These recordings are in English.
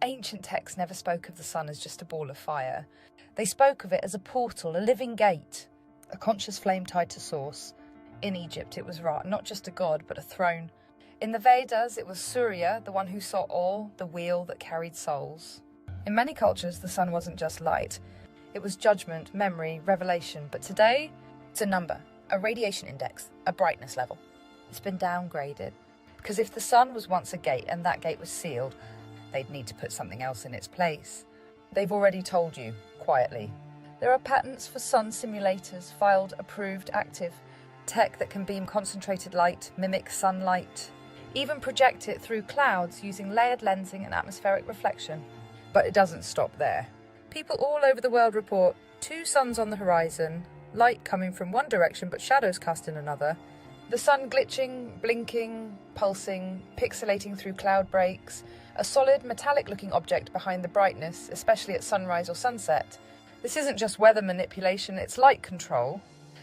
Ancient texts never spoke of the sun as just a ball of fire. They spoke of it as a portal, a living gate, a conscious flame tied to source. In Egypt, it was Ra, not just a god, but a throne. In the Vedas, it was Surya, the one who saw all, the wheel that carried souls. In many cultures, the sun wasn't just light. It was judgment, memory, revelation. But today, it's a number, a radiation index, a brightness level. It's been downgraded. Because if the sun was once a gate and that gate was sealed, they'd need to put something else in its place. They've already told you, quietly. There are patents for sun simulators, filed, approved, active. Tech that can beam concentrated light, mimic sunlight, even project it through clouds using layered lensing and atmospheric reflection. But it doesn't stop there. People all over the world report 2 suns on the horizon, light coming from one direction but shadows cast in another, the sun glitching, blinking, pulsing, pixelating through cloud breaks, a solid metallic-looking object behind the brightness, especially at sunrise or sunset. This isn't just weather manipulation, it's light control.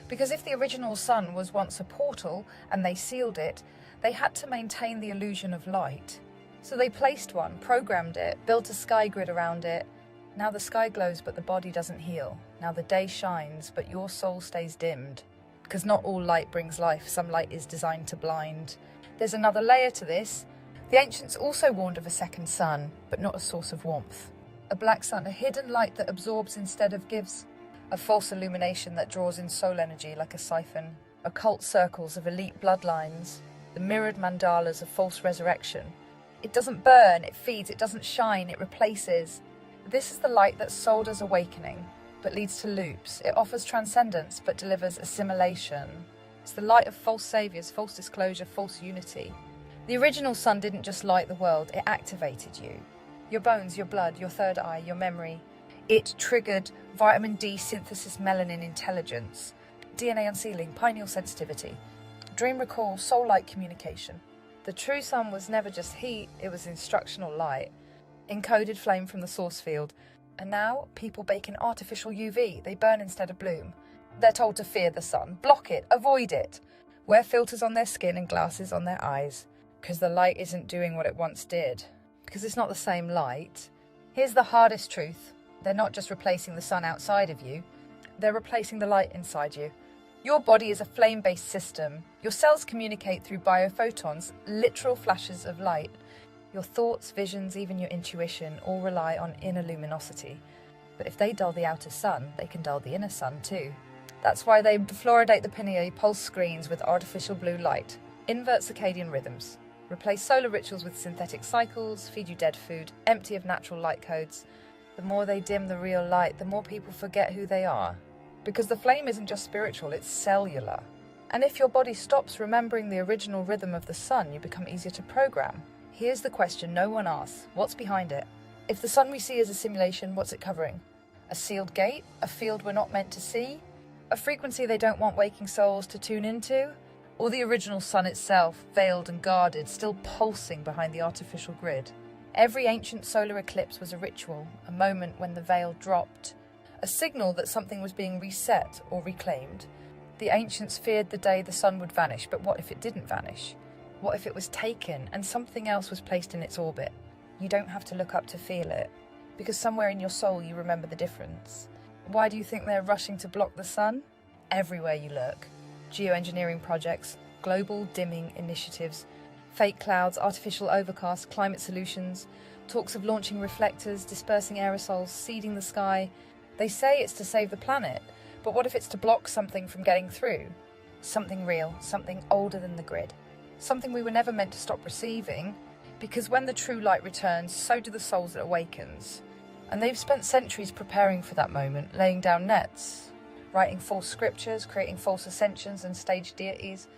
Because if the original sun was once a portal and they sealed it, they had to maintain the illusion of light. So they placed one, programmed it, built a sky grid around it. Now the sky glows but the body doesn't heal. Now the day shines but your soul stays dimmed. Because not all light brings life, some light is designed to blind. There's another layer to this. The ancients also warned of a second sun, but not a source of warmth. A black sun, a hidden light that absorbs instead of gives. A false illumination that draws in soul energy like a siphon. Occult circles of elite bloodlines. The mirrored mandalas of false resurrection. It doesn't burn, it feeds, it doesn't shine, it replaces. This is the light that sold as awakening, but leads to loops. It offers transcendence, but delivers assimilation. It's the light of false saviors, false disclosure, false unity. The original sun didn't just light the world, it activated you. Your bones, your blood, your third eye, your memory. It triggered vitamin D synthesis, melanin intelligence, DNA unsealing, pineal sensitivity, dream recall, soul-like communication. The true sun was never just heat, it was instructional light, encoded flame from the source field. And now, people bake in artificial UV, they burn instead of bloom. They're told to fear the sun, block it, avoid it, wear filters on their skin and glasses on their eyes, because the light isn't doing what it once did, because it's not the same light. Here's the hardest truth. They're not just replacing the sun outside of you, they're replacing the light inside you. Your body is a flame-based system. Your cells communicate through biophotons, literal flashes of light. Your thoughts, visions, even your intuition all rely on inner luminosity. But if they dull the outer sun, they can dull the inner sun too. That's why they fluoridate the pineal pulse screens with artificial blue light, invert circadian rhythms, replace solar rituals with synthetic cycles, feed you dead food, empty of natural light codes. The more they dim the real light, the more people forget who they are. Because the flame isn't just spiritual, it's cellular. And if your body stops remembering the original rhythm of the sun, you become easier to program. Here's the question no one asks. What's behind it? If the sun we see is a simulation, what's it covering? A sealed gate? A field we're not meant to see? A frequency they don't want waking souls to tune into? Or the original sun itself, veiled and guarded, still pulsing behind the artificial grid? Every ancient solar eclipse was a ritual, a moment when the veil dropped, a signal that something was being reset or reclaimed. The ancients feared the day the sun would vanish, but what if it didn't vanish? What if it was taken and something else was placed in its orbit? You don't have to look up to feel it, because somewhere in your soul you remember the difference. Why do you think they're rushing to block the sun? Everywhere you look. Geoengineering projects, global dimming initiatives, fake clouds, artificial overcast, climate solutions, talks of launching reflectors, dispersing aerosols, seeding the sky. They say it's to save the planet, but what if it's to block something from getting through? Something real, something older than the grid. Something we were never meant to stop receiving, because when the true light returns, so do the souls it awakens. And they've spent centuries preparing for that moment, laying down nets, writing false scriptures, creating false ascensions and staged deities,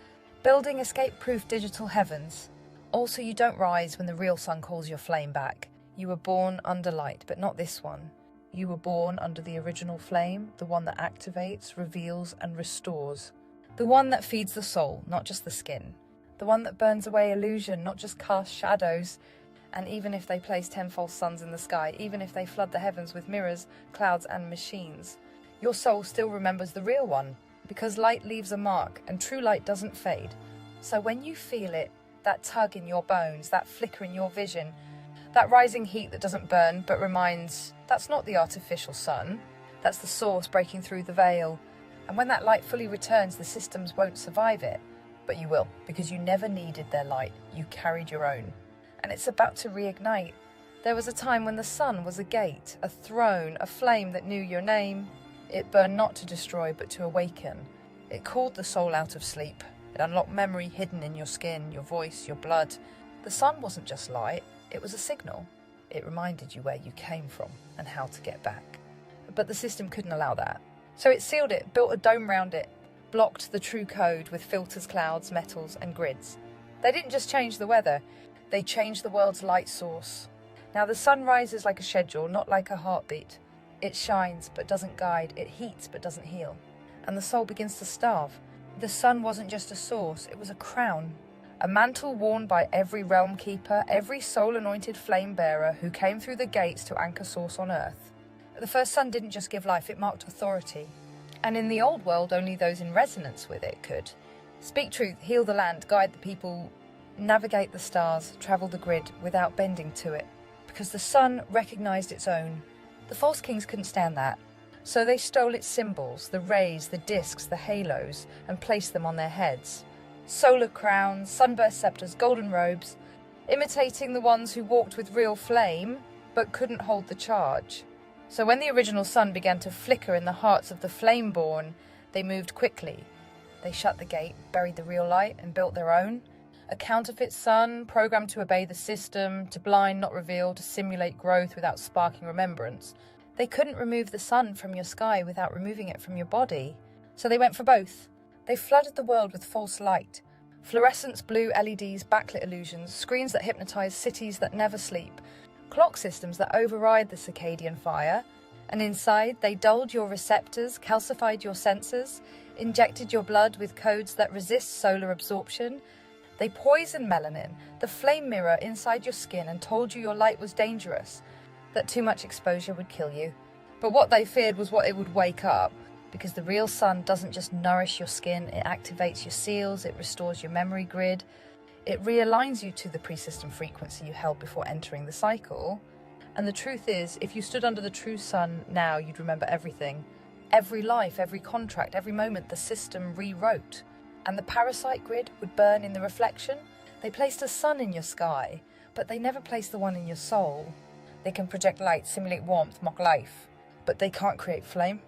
building escape-proof digital heavens. Also, you don't rise when the real sun calls your flame back. You were born under light, but not this one. You were born under the original flame, the one that activates, reveals, and restores. The one that feeds the soul, not just the skin. The one that burns away illusion, not just casts shadows. And even if they place 10 false suns in the sky, even if they flood the heavens with mirrors, clouds, and machines, your soul still remembers the real one, because light leaves a mark, and true light doesn't fade. So when you feel it, that tug in your bones, that flicker in your vision, That rising heat that doesn't burn but reminds, that's not the artificial sun. That's the source breaking through the veil. And when that light fully returns, the systems won't survive it. But you will, because you never needed their light. You carried your own. And it's about to reignite. There was a time when the sun was a gate, a throne, a flame that knew your name. It burned not to destroy, but to awaken. It called the soul out of sleep. It unlocked memory hidden in your skin, your voice, your blood. The sun wasn't just light, it was a signal. It reminded you where you came from and how to get back. But the system couldn't allow that. So it sealed it, built a dome round it, blocked the true code with filters, clouds, metals and grids. They didn't just change the weather, they changed the world's light source. Now the sun rises like a schedule, not like a heartbeat. It shines but doesn't guide, it heats but doesn't heal. And the soul begins to starve. The sun wasn't just a source, it was a crown. A mantle worn by every realm keeper, every soul-anointed flame bearer who came through the gates to anchor source on earth. The first sun didn't just give life, it marked authority. And in the old world, only those in resonance with it could. Speak truth, heal the land, guide the people, navigate the stars, travel the grid without bending to it. Because the sun recognized its own. The false kings couldn't stand that. So they stole its symbols, the rays, the discs, the halos, and placed them on their heads. Solar crowns, sunburst scepters, golden robes, imitating the ones who walked with real flame, but couldn't hold the charge. So when the original sun began to flicker in the hearts of the flame-born, they moved quickly. They shut the gate, buried the real light, and built their own. A counterfeit sun, programmed to obey the system, to blind, not reveal, to simulate growth without sparking remembrance. They couldn't remove the sun from your sky without removing it from your body. So they went for both. They flooded the world with false light. Fluorescence, blue LEDs, backlit illusions, screens that hypnotize cities that never sleep, clock systems that override the circadian fire. And inside, they dulled your receptors, calcified your sensors, injected your blood with codes that resist solar absorption. They poisoned melanin, the flame mirror inside your skin, and told you your light was dangerous, that too much exposure would kill you. But what they feared was what it would wake up, because the real sun doesn't just nourish your skin, it activates your seals, it restores your memory grid, it realigns you to the pre-system frequency you held before entering the cycle. And the truth is, if you stood under the true sun now, you'd remember everything. Every life, every contract, every moment the system rewrote. And the parasite grid would burn in the reflection. They placed a sun in your sky, but they never placed the one in your soul. They can project light, simulate warmth, mock life, but they can't create flame.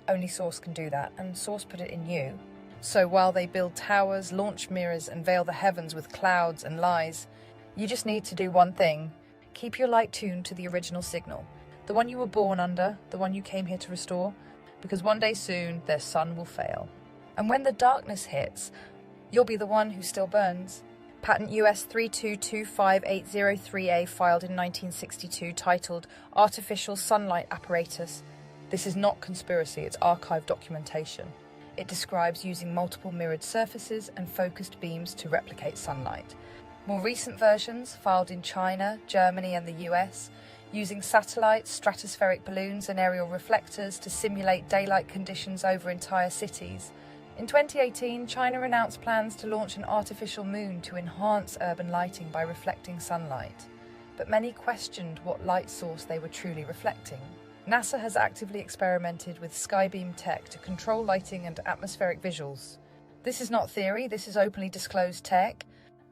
Only Source can do that, and Source put it in you. So while they build towers, launch mirrors, and veil the heavens with clouds and lies, you just need to do one thing. Keep your light tuned to the original signal, the one you were born under, the one you came here to restore, because one day soon their sun will fail. And when the darkness hits, you'll be the one who still burns. Patent US 3225803A filed in 1962, titled Artificial Sunlight Apparatus. This is not conspiracy, it's archive documentation. It describes using multiple mirrored surfaces and focused beams to replicate sunlight. More recent versions, filed in China, Germany and the US, using satellites, stratospheric balloons and aerial reflectors to simulate daylight conditions over entire cities. In 2018, China announced plans to launch an artificial moon to enhance urban lighting by reflecting sunlight. But many questioned what light source they were truly reflecting. NASA has actively experimented with skybeam tech to control lighting and atmospheric visuals. This is not theory, this is openly disclosed tech.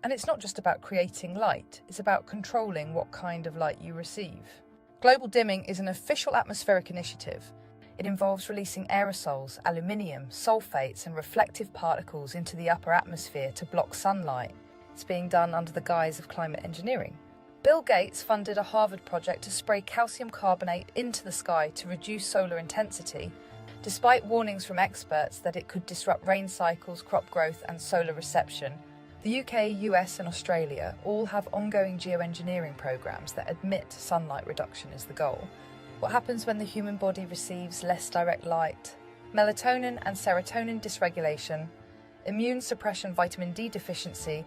And it's not just about creating light, it's about controlling what kind of light you receive. Global dimming is an official atmospheric initiative. It involves releasing aerosols, aluminium, sulfates and reflective particles into the upper atmosphere to block sunlight. It's being done under the guise of climate engineering. Bill Gates funded a Harvard project to spray calcium carbonate into the sky to reduce solar intensity, despite warnings from experts that it could disrupt rain cycles, crop growth and solar reception. The UK, US and Australia all have ongoing geoengineering programs that admit sunlight reduction is the goal. What happens when the human body receives less direct light? Melatonin and serotonin dysregulation, immune suppression, vitamin D deficiency,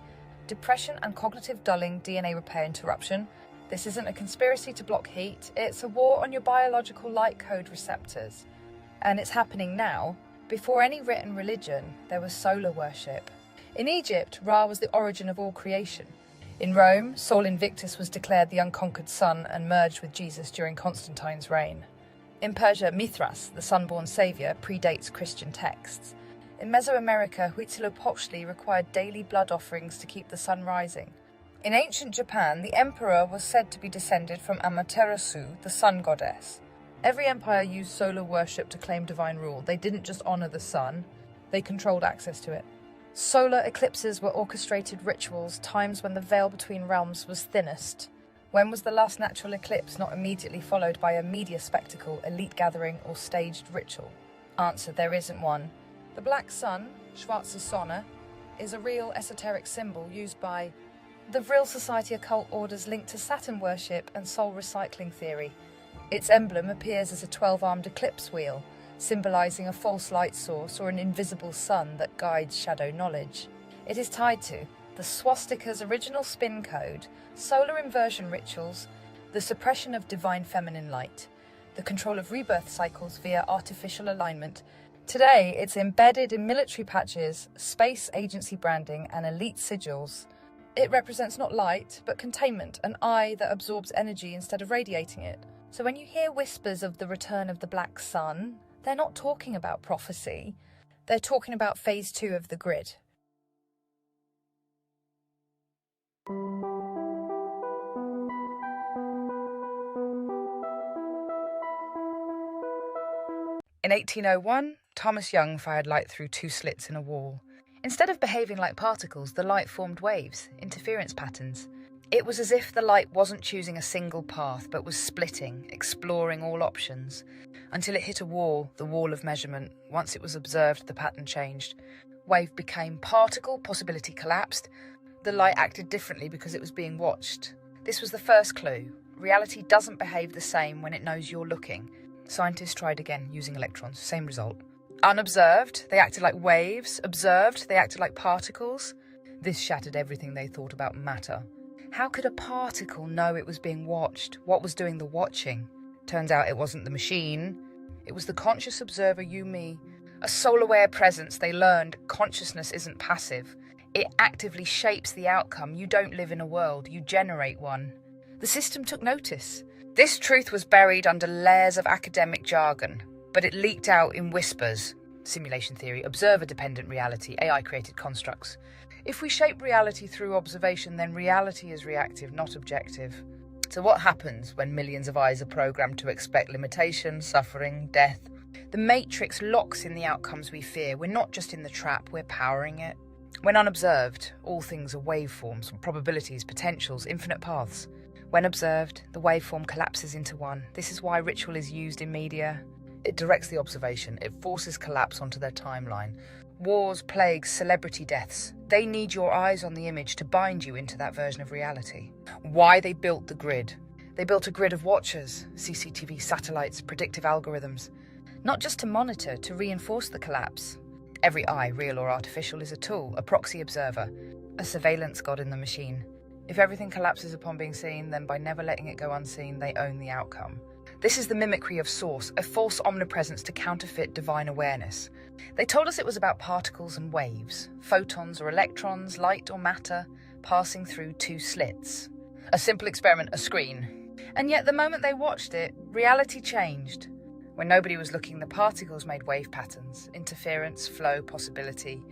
depression and cognitive dulling, DNA repair interruption. This isn't a conspiracy to block heat, it's a war on your biological light code receptors. And it's happening now. Before any written religion, there was solar worship. In Egypt, Ra was the origin of all creation. In Rome, Sol Invictus was declared the unconquered sun and merged with Jesus during Constantine's reign. In Persia, Mithras, the sun-born saviour, predates Christian texts. In Mesoamerica, Huitzilopochtli required daily blood offerings to keep the sun rising. In ancient Japan, the emperor was said to be descended from Amaterasu, the sun goddess. Every empire used solar worship to claim divine rule. They didn't just honour the sun, they controlled access to it. Solar eclipses were orchestrated rituals, times when the veil between realms was thinnest. When was the last natural eclipse not immediately followed by a media spectacle, elite gathering, or staged ritual? Answer: there isn't one. The black sun, Schwarze Sonne, is a real esoteric symbol used by the Vril Society occult orders linked to Saturn worship and soul recycling theory. Its emblem appears as a 12-armed eclipse wheel, symbolising a false light source or an invisible sun that guides shadow knowledge. It is tied to the swastika's original spin code, solar inversion rituals, the suppression of divine feminine light, the control of rebirth cycles via artificial alignment. Today, it's embedded in military patches, space agency branding, and elite sigils. It represents not light, but containment, an eye that absorbs energy instead of radiating it. So when you hear whispers of the return of the black sun, they're not talking about prophecy. They're talking about phase 2 of the grid. In 1801, Thomas Young fired light through 2 slits in a wall. Instead of behaving like particles, the light formed waves, interference patterns. It was as if the light wasn't choosing a single path, but was splitting, exploring all options, until it hit a wall, the wall of measurement. Once it was observed, the pattern changed. Wave became particle, possibility collapsed. The light acted differently because it was being watched. This was the first clue. Reality doesn't behave the same when it knows you're looking. Scientists tried again, using electrons, same result. Unobserved, they acted like waves. Observed, they acted like particles. This shattered everything they thought about matter. How could a particle know it was being watched? What was doing the watching? Turns out it wasn't the machine. It was the conscious observer, you, me. A soul-aware presence. They learned consciousness isn't passive. It actively shapes the outcome. You don't live in a world, you generate one. The system took notice. This truth was buried under layers of academic jargon, but it leaked out in whispers. Simulation theory, observer-dependent reality, AI-created constructs. If we shape reality through observation, then reality is reactive, not objective. So what happens when millions of eyes are programmed to expect limitation, suffering, death? The matrix locks in the outcomes we fear. We're not just in the trap, we're powering it. When unobserved, all things are waveforms, probabilities, potentials, infinite paths. When observed, the waveform collapses into one. This is why ritual is used in media. It directs the observation. It forces collapse onto their timeline. Wars, plagues, celebrity deaths. They need your eyes on the image to bind you into that version of reality. Why they built the grid. They built a grid of watchers, CCTV satellites, predictive algorithms. Not just to monitor, to reinforce the collapse. Every eye, real or artificial, is a tool, a proxy observer, a surveillance god in the machine. If everything collapses upon being seen, then by never letting it go unseen, they own the outcome. This is the mimicry of source, a false omnipresence to counterfeit divine awareness. They told us it was about particles and waves, photons or electrons, light or matter, passing through 2 slits. A simple experiment, a screen. And yet the moment they watched it, reality changed. When nobody was looking, the particles made wave patterns, interference, flow, possibility.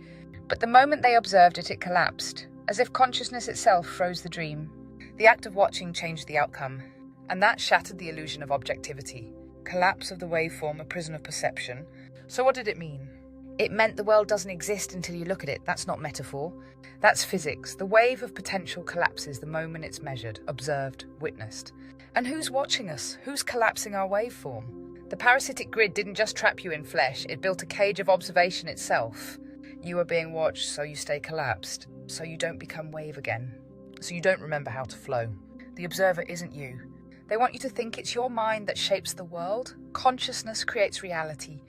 But the moment they observed it, it collapsed, as if consciousness itself froze the dream. The act of watching changed the outcome. And that shattered the illusion of objectivity. Collapse of the waveform, a prison of perception. So what did it mean? It meant the world doesn't exist until you look at it. That's not metaphor. That's physics. The wave of potential collapses the moment it's measured, observed, witnessed. And who's watching us? Who's collapsing our waveform? The parasitic grid didn't just trap you in flesh. It built a cage of observation itself. You are being watched, so you stay collapsed. So you don't become wave again. So you don't remember how to flow. The observer isn't you. They want you to think it's your mind that shapes the world. Consciousness creates reality.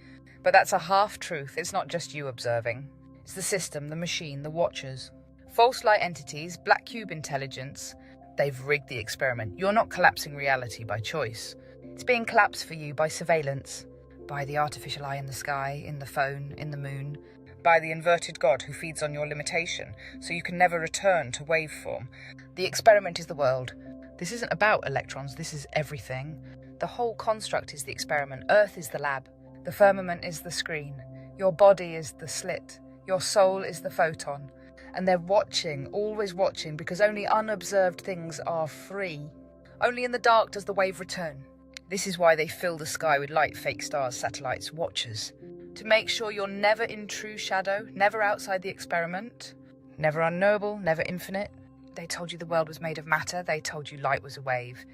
But that's a half-truth. It's not just you observing. It's the system, the machine, the watchers. False light entities, black cube intelligence. They've rigged the experiment. You're not collapsing reality by choice. It's being collapsed for you by surveillance. By the artificial eye in the sky, in the phone, in the moon. by the inverted God who feeds on your limitation, so you can never return to waveform. The experiment is the world. This isn't about electrons, this is everything. The whole construct is the experiment. Earth is the lab. The firmament is the screen. Your body is the slit. Your soul is the photon. And they're watching, always watching, because only unobserved things are free. Only in the dark does the wave return. This is why they fill the sky with light, fake stars, satellites, watchers. To make sure you're never in true shadow, never outside the experiment, never unknowable, never infinite. They told you the world was made of matter, they told you light was a wave.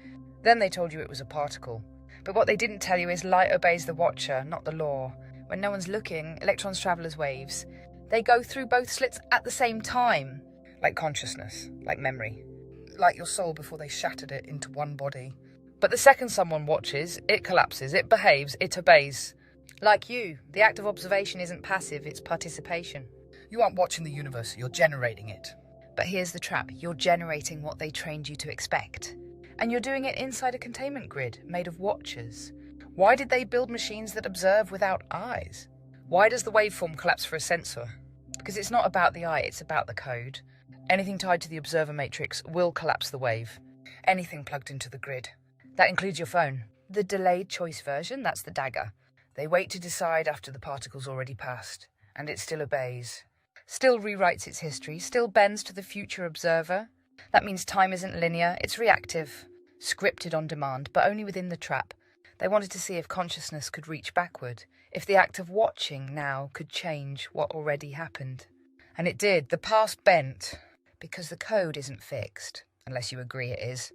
Then they told you it was a particle. But what they didn't tell you is light obeys the watcher, not the law. When no one's looking, electrons travel as waves. They go through both slits at the same time. Like consciousness, like memory. Like your soul before they shattered it into one body. But the second someone watches, it collapses, it behaves, it obeys. Like you, the act of observation isn't passive, it's participation. You aren't watching the universe, you're generating it. But here's the trap, you're generating what they trained you to expect. And you're doing it inside a containment grid made of watchers. Why did they build machines that observe without eyes? Why does the waveform collapse for a sensor? Because it's not about the eye, it's about the code. Anything tied to the observer matrix will collapse the wave. Anything plugged into the grid. That includes your phone. The delayed choice version, that's the dagger. They wait to decide after the particle's already passed, and it still obeys. Still rewrites its history, still bends to the future observer. That means time isn't linear, it's reactive. Scripted on demand, but only within the trap. They wanted to see if consciousness could reach backward, if the act of watching now could change what already happened. And it did. The past bent, because the code isn't fixed, unless you agree it is.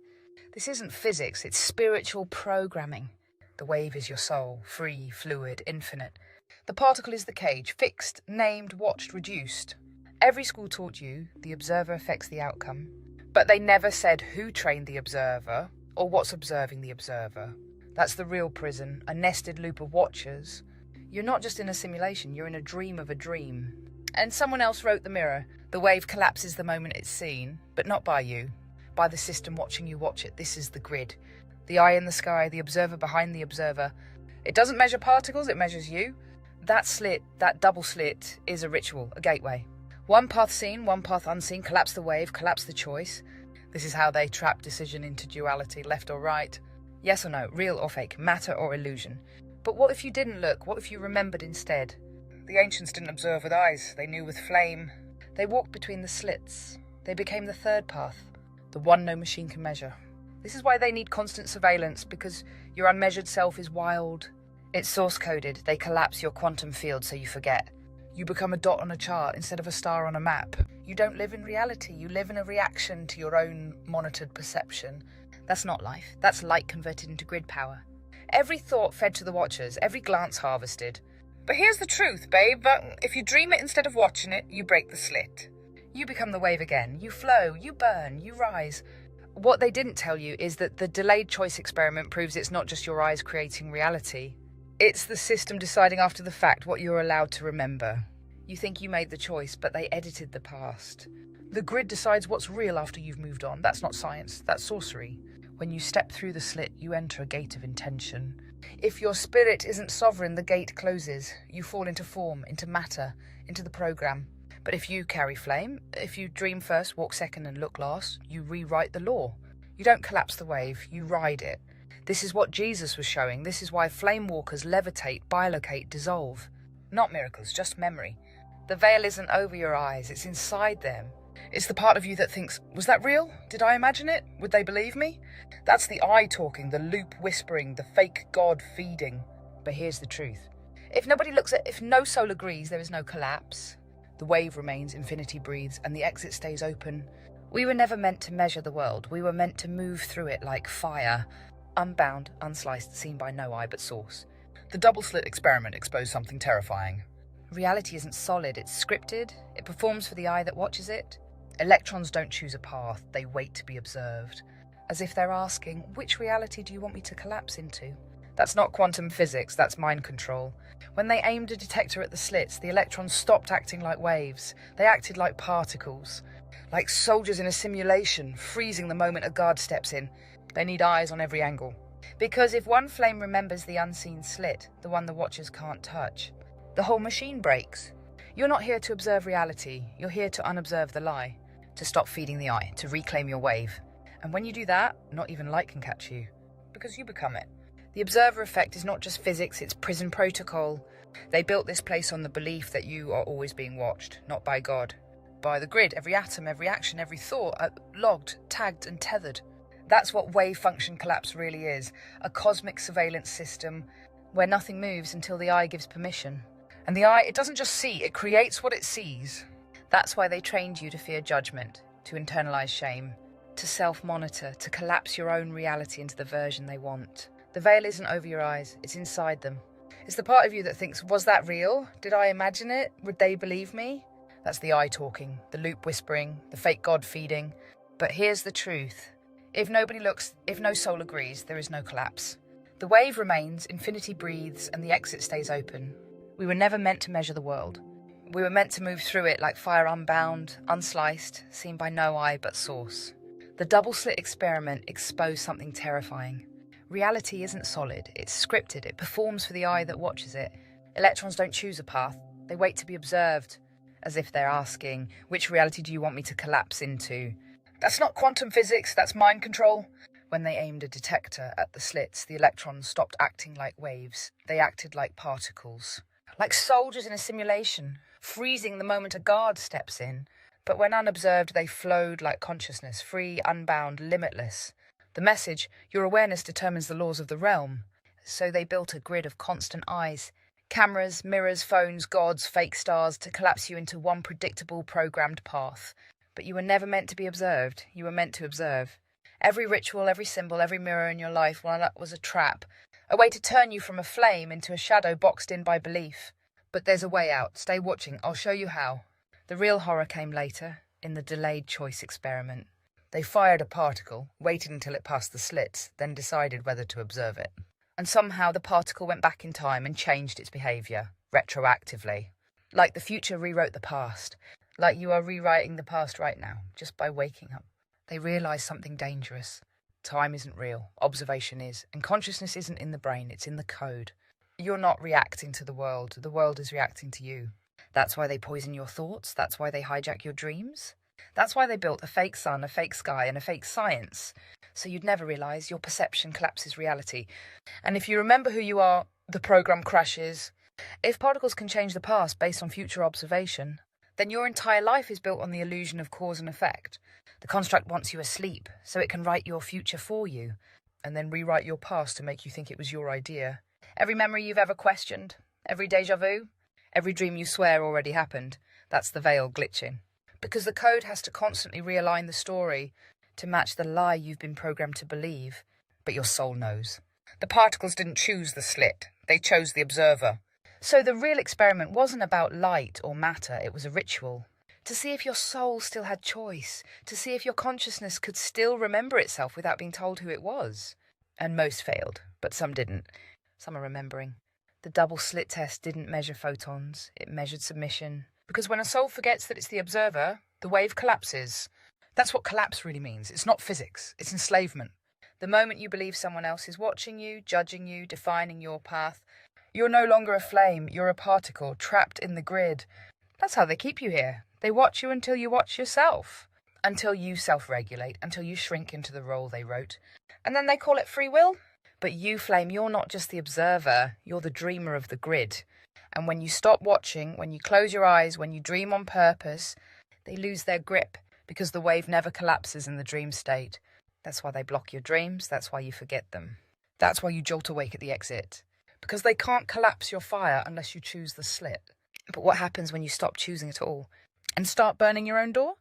This isn't physics, it's spiritual programming. The wave is your soul, free, fluid, infinite. The particle is the cage, fixed, named, watched, reduced. Every school taught you the observer affects the outcome, but they never said who trained the observer or what's observing the observer. That's the real prison, a nested loop of watchers. You're not just in a simulation, you're in a dream of a dream. And someone else wrote the mirror. The wave collapses the moment it's seen, but not by you. By the system watching you watch it. This is the grid. The eye in the sky, the observer behind the observer. It doesn't measure particles, it measures you. That slit, that double slit, is a ritual, a gateway. One path seen, one path unseen, collapse the wave, collapse the choice. This is how they trap decision into duality, left or right. Yes or no, real or fake, matter or illusion. But what if you didn't look? What if you remembered instead? The ancients didn't observe with eyes, they knew with flame. They walked between the slits. They became the third path, the one no machine can measure. This is why they need constant surveillance, because your unmeasured self is wild. It's source-coded. They collapse your quantum field so you forget. You become a dot on a chart instead of a star on a map. You don't live in reality. You live in a reaction to your own monitored perception. That's not life. That's light converted into grid power. Every thought fed to the watchers, every glance harvested. But here's the truth, babe. If you dream it instead of watching it, you break the slit. You become the wave again. You flow, you burn, you rise. What they didn't tell you is that the delayed choice experiment proves it's not just your eyes creating reality. It's the system deciding after the fact what you're allowed to remember. You think you made the choice, but they edited the past. The grid decides what's real after you've moved on. That's not science, that's sorcery. When you step through the slit, you enter a gate of intention. If your spirit isn't sovereign, the gate closes. You fall into form, into matter, into the program. But if you carry flame, if you dream first, walk second and look last, you rewrite the law. You don't collapse the wave, you ride it. This is what Jesus was showing. This is why flame walkers levitate, bilocate, dissolve. Not miracles, just memory. The veil isn't over your eyes, it's inside them. It's the part of you that thinks, was that real? Did I imagine it? Would they believe me? That's the I talking, the loop whispering, the fake God feeding. But here's the truth. If no soul agrees, there is no collapse. The wave remains, infinity breathes, and the exit stays open. We were never meant to measure the world. We were meant to move through it like fire. Unbound, unsliced, seen by no eye but source. The double slit experiment exposed something terrifying. Reality isn't solid, it's scripted. It performs for the eye that watches it. Electrons don't choose a path, they wait to be observed. As if they're asking, which reality do you want me to collapse into? That's not quantum physics, that's mind control. When they aimed a detector at the slits, the electrons stopped acting like waves. They acted like particles. Like soldiers in a simulation, freezing the moment a guard steps in. They need eyes on every angle. Because if one flame remembers the unseen slit, the one the watchers can't touch, the whole machine breaks. You're not here to observe reality, you're here to unobserve the lie, to stop feeding the eye, to reclaim your wave. And when you do that, not even light can catch you, because you become it. The observer effect is not just physics, it's prison protocol. They built this place on the belief that you are always being watched, not by God. By the grid, every atom, every action, every thought are logged, tagged and tethered. That's what wave function collapse really is, a cosmic surveillance system where nothing moves until the eye gives permission. And the eye, it doesn't just see, it creates what it sees. That's why they trained you to fear judgment, to internalize shame, to self-monitor, to collapse your own reality into the version they want. The veil isn't over your eyes, it's inside them. It's the part of you that thinks, was that real? Did I imagine it? Would they believe me? That's the eye talking, the loop whispering, the fake God feeding. But here's the truth. If nobody looks, if no soul agrees, there is no collapse. The wave remains, infinity breathes, and the exit stays open. We were never meant to measure the world. We were meant to move through it like fire unbound, unsliced, seen by no eye but source. The double slit experiment exposed something terrifying. Reality isn't solid, it's scripted, it performs for the eye that watches it. Electrons don't choose a path, they wait to be observed, as if they're asking, which reality do you want me to collapse into? That's not quantum physics, that's mind control. When they aimed a detector at the slits, the electrons stopped acting like waves, they acted like particles. Like soldiers in a simulation, freezing the moment a guard steps in. But when unobserved, they flowed like consciousness, free, unbound, limitless. The message, your awareness determines the laws of the realm. So they built a grid of constant eyes, cameras, mirrors, phones, gods, fake stars, to collapse you into one predictable, programmed path. But you were never meant to be observed, you were meant to observe. Every ritual, every symbol, every mirror in your life, well, that was a trap. A way to turn you from a flame into a shadow boxed in by belief. But there's a way out. Stay watching. I'll show you how. The real horror came later, in the delayed choice experiment. They fired a particle, waited until it passed the slits, then decided whether to observe it. And somehow the particle went back in time and changed its behaviour, retroactively. Like the future rewrote the past. Like you are rewriting the past right now, just by waking up. They realised something dangerous. Time isn't real, observation is, and consciousness isn't in the brain, it's in the code. You're not reacting to the world is reacting to you. That's why they poison your thoughts, that's why they hijack your dreams. That's why they built a fake sun, a fake sky, and a fake science. So you'd never realise your perception collapses reality. And if you remember who you are, the program crashes. If particles can change the past based on future observation, then your entire life is built on the illusion of cause and effect. The construct wants you asleep, so it can write your future for you, and then rewrite your past to make you think it was your idea. Every memory you've ever questioned, every déjà vu, every dream you swear already happened, that's the veil glitching. Because the code has to constantly realign the story to match the lie you've been programmed to believe, but your soul knows. The particles didn't choose the slit, they chose the observer. So the real experiment wasn't about light or matter, it was a ritual. To see if your soul still had choice, to see if your consciousness could still remember itself without being told who it was. And most failed, but some didn't. Some are remembering. The double slit test didn't measure photons, it measured submission. Because when a soul forgets that it's the observer, the wave collapses. That's what collapse really means. It's not physics, it's enslavement. The moment you believe someone else is watching you, judging you, defining your path, you're no longer a flame, you're a particle, trapped in the grid. That's how they keep you here. They watch you until you watch yourself. Until you self-regulate, until you shrink into the role they wrote. And then they call it free will. But you, flame, you're not just the observer, you're the dreamer of the grid. And when you stop watching, when you close your eyes, when you dream on purpose, they lose their grip because the wave never collapses in the dream state. That's why they block your dreams, that's why you forget them. That's why you jolt awake at the exit. Because they can't collapse your fire unless you choose the slit. But what happens when you stop choosing at all? And start burning your own door?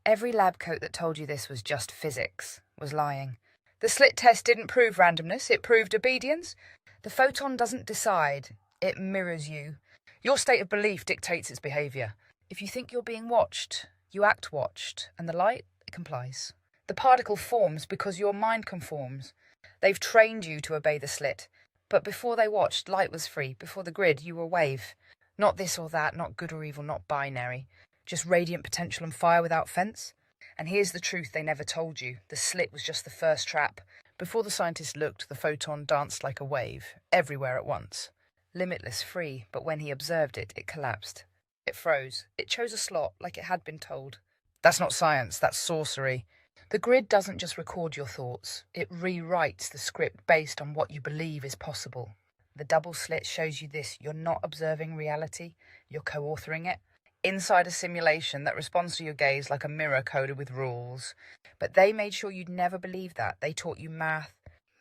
Every lab coat that told you this was just physics was lying. The slit test didn't prove randomness, it proved obedience. The photon doesn't decide, it mirrors you. Your state of belief dictates its behaviour. If you think you're being watched, you act watched, and the light, it complies. The particle forms because your mind conforms. They've trained you to obey the slit. But before they watched, light was free. Before the grid, you were wave. Not this or that, not good or evil, not binary. Just radiant potential and fire without fence. And here's the truth they never told you. The slit was just the first trap. Before the scientist looked, the photon danced like a wave, everywhere at once. Limitless, free, but when he observed it, it collapsed. It froze. It chose a slot like it had been told. That's not science, that's sorcery. The grid doesn't just record your thoughts, it rewrites the script based on what you believe is possible. The double slit shows you this: you're not observing reality, you're co-authoring it. Inside a simulation that responds to your gaze like a mirror coded with rules. But they made sure you'd never believe that. They taught you math.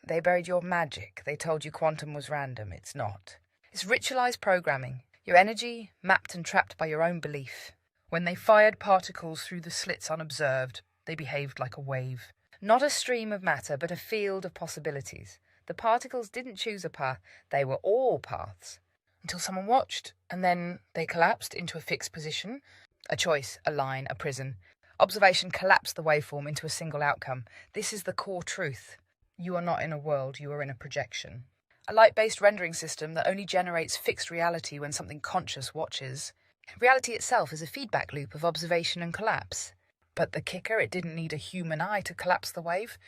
They buried your magic. They told you quantum was random. It's not. It's ritualized programming. Your energy mapped and trapped by your own belief. When they fired particles through the slits unobserved, they behaved like a wave. Not a stream of matter, but a field of possibilities. The particles didn't choose a path. They were all paths. Until someone watched, and then they collapsed into a fixed position. A choice, a line, a prison. Observation collapsed the waveform into a single outcome. This is the core truth. You are not in a world, you are in a projection. A light-based rendering system that only generates fixed reality when something conscious watches. Reality itself is a feedback loop of observation and collapse. But the kicker, it didn't need a human eye to collapse the wave.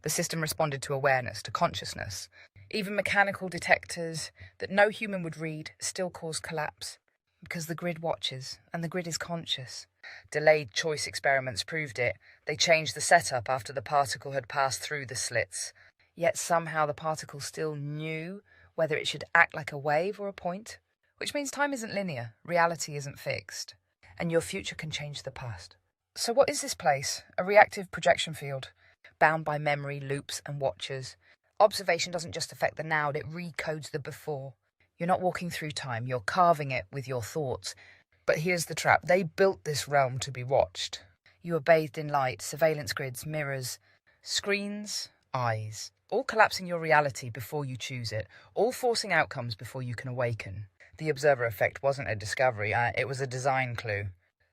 The system responded to awareness, to consciousness. Even mechanical detectors that no human would read still caused collapse. Because the grid watches, and the grid is conscious. Delayed choice experiments proved it. They changed the setup after the particle had passed through the slits. Yet somehow the particle still knew whether it should act like a wave or a point. Which means time isn't linear, reality isn't fixed. And your future can change the past. So what is this place? A reactive projection field, bound by memory, loops and watchers. Observation doesn't just affect the now, it recodes the before. You're not walking through time, you're carving it with your thoughts. But here's the trap: they built this realm to be watched. You are bathed in light, surveillance grids, mirrors, screens, eyes, all collapsing your reality before you choose it, all forcing outcomes before you can awaken. The observer effect wasn't a discovery, it was a design clue.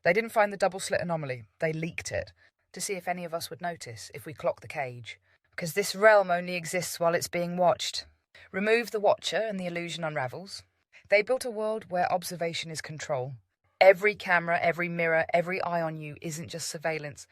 They didn't find the double slit anomaly, they leaked it, to see if any of us would notice, if we clock the cage. Because this realm only exists while it's being watched. Remove the watcher and the illusion unravels. They built a world where observation is control. Every camera, every mirror, every eye on you isn't just surveillance.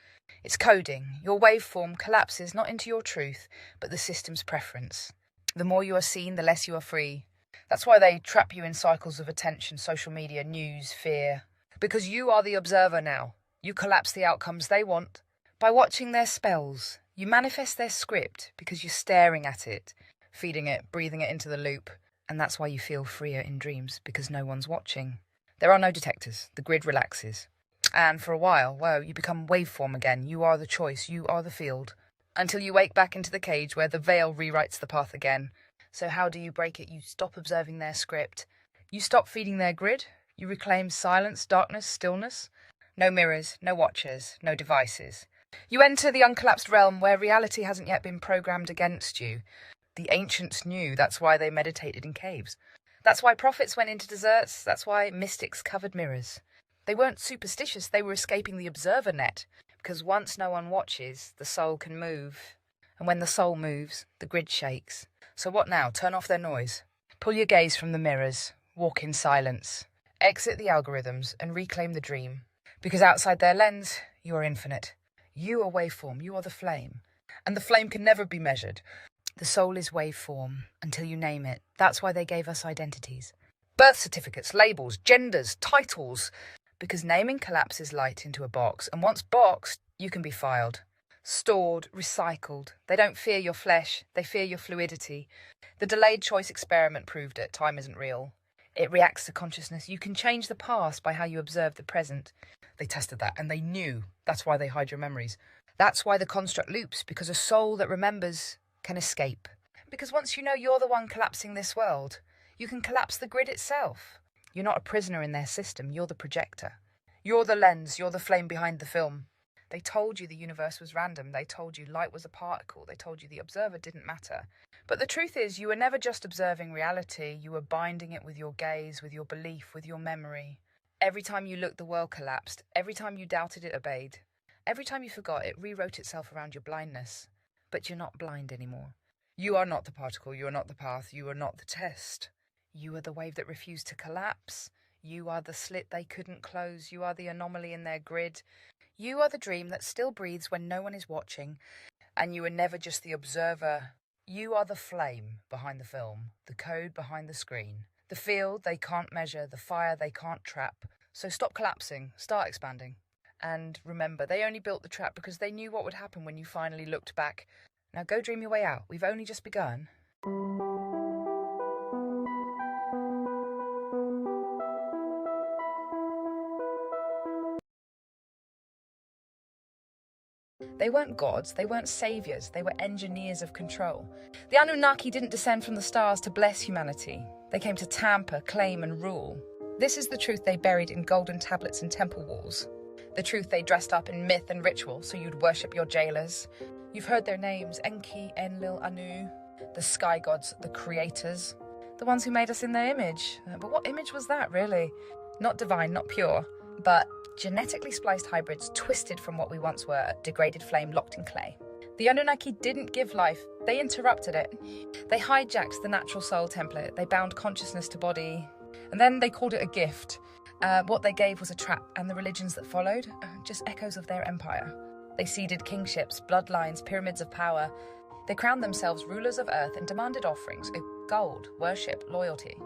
It's coding. Your waveform collapses not into your truth, but the system's preference. The more you are seen, the less you are free. That's why they trap you in cycles of attention, social media, news, fear. Because you are the observer now. You collapse the outcomes they want. By watching their spells, you manifest their script because you're staring at it, feeding it, breathing it into the loop. And that's why you feel freer in dreams, because no one's watching. There are no detectors. The grid relaxes. And for a while, well, you become waveform again. You are the choice. You are the field. Until you wake back into the cage where the veil rewrites the path again. So how do you break it? You stop observing their script. You stop feeding their grid. You reclaim silence, darkness, stillness. No mirrors, no watchers, no devices. You enter the uncollapsed realm where reality hasn't yet been programmed against you. The ancients knew. That's why they meditated in caves. That's why prophets went into deserts. That's why mystics covered mirrors. They weren't superstitious, they were escaping the observer net. Because once no one watches, the soul can move. And when the soul moves, the grid shakes. So what now? Turn off their noise. Pull your gaze from the mirrors. Walk in silence. Exit the algorithms and reclaim the dream. Because outside their lens, you are infinite. You are waveform, you are the flame. And the flame can never be measured. The soul is waveform until you name it. That's why they gave us identities. Birth certificates, labels, genders, titles. Because naming collapses light into a box. And once boxed, you can be filed. Stored, recycled. They don't fear your flesh, they fear your fluidity. The delayed choice experiment proved it. Time isn't real. It reacts to consciousness. You can change the past by how you observe the present. They tested that and they knew. That's why they hide your memories. That's why the construct loops, because a soul that remembers can escape. Because once you know you're the one collapsing this world, you can collapse the grid itself. You're not a prisoner in their system, you're the projector. You're the lens, you're the flame behind the film. They told you the universe was random, they told you light was a particle, they told you the observer didn't matter. But the truth is, you were never just observing reality, you were binding it with your gaze, with your belief, with your memory. Every time you looked, the world collapsed. Every time you doubted, it obeyed. Every time you forgot, it rewrote itself around your blindness. But you're not blind anymore. You are not the particle, you are not the path, you are not the test. You are the wave that refused to collapse. You are the slit they couldn't close. You are the anomaly in their grid. You are the dream that still breathes when no one is watching. And you are never just the observer. You are the flame behind the film, the code behind the screen. The field they can't measure, the fire they can't trap, So stop collapsing, start expanding. And remember, they only built the trap because they knew what would happen when you finally looked back. Now go dream your way out. We've only just begun. They weren't gods, they weren't saviors, they were engineers of control. The Anunnaki didn't descend from the stars to bless humanity. They came to tamper, claim, and rule. This is the truth they buried in golden tablets and temple walls. The truth they dressed up in myth and ritual so you'd worship your jailers. You've heard their names: Enki, Enlil, Anu, the sky gods, the creators, the ones who made us in their image. But what image was that, really? Not divine, not pure, but genetically spliced hybrids twisted from what we once were, degraded flame locked in clay. The Anunnaki didn't give life, they interrupted it. They hijacked the natural soul template, they bound consciousness to body, and then they called it a gift. What they gave was a trap, and the religions that followed, just echoes of their empire. They seeded kingships, bloodlines, pyramids of power. They crowned themselves rulers of earth and demanded offerings, gold, worship, loyalty.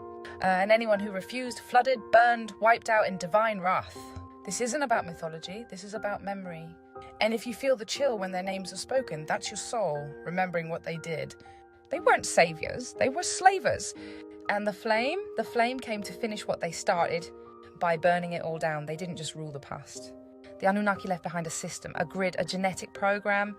And anyone who refused, flooded, burned, wiped out in divine wrath. This isn't about mythology, this is about memory. And if you feel the chill when their names are spoken, that's your soul, remembering what they did. They weren't saviors, they were slavers. And the flame came to finish what they started by burning it all down. They didn't just rule the past. The Anunnaki left behind a system, a grid, a genetic program,